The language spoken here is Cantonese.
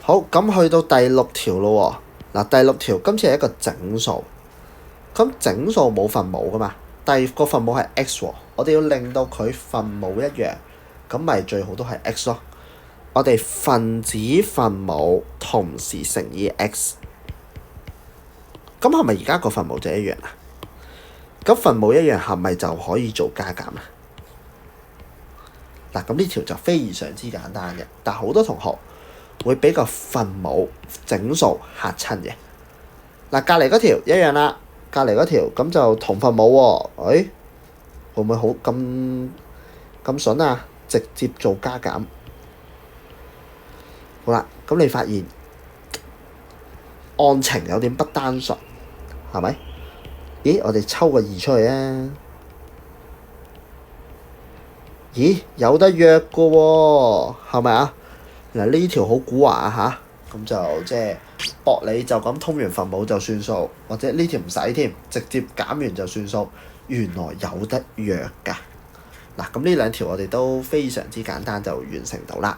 好，咁去到第6條咯喎。嗱，第6條今次係一個整數，咁整數冇分母噶嘛，第個分母係 x 喎，我哋要令到佢分母一樣，咁咪最好都係 x 咯。我哋分子分母同時乘以 x， 咁係咪而家個分母就一樣啊？咁分母一樣係咪就可以做加減啊？嗱，咁呢條就非常之簡單嘅，但好多同學會俾個分母整數嚇親嘅。嗱，隔離嗰條一樣啦，隔離嗰條咁就同分母喎，會唔會好咁筍啊？直接做加減。好啦，咁你發現案情有點不單純，係咪？咦，我哋抽個2出去啊！咦，有得約嘅喎，係咪啊？嗱，呢條好古惑啊嚇，咁就即係博你就咁通完分母就算數，或者呢條唔使添，直接減完就算數。原來有得約㗎。嗱，咁呢2條我哋都非常之簡單就完成到啦。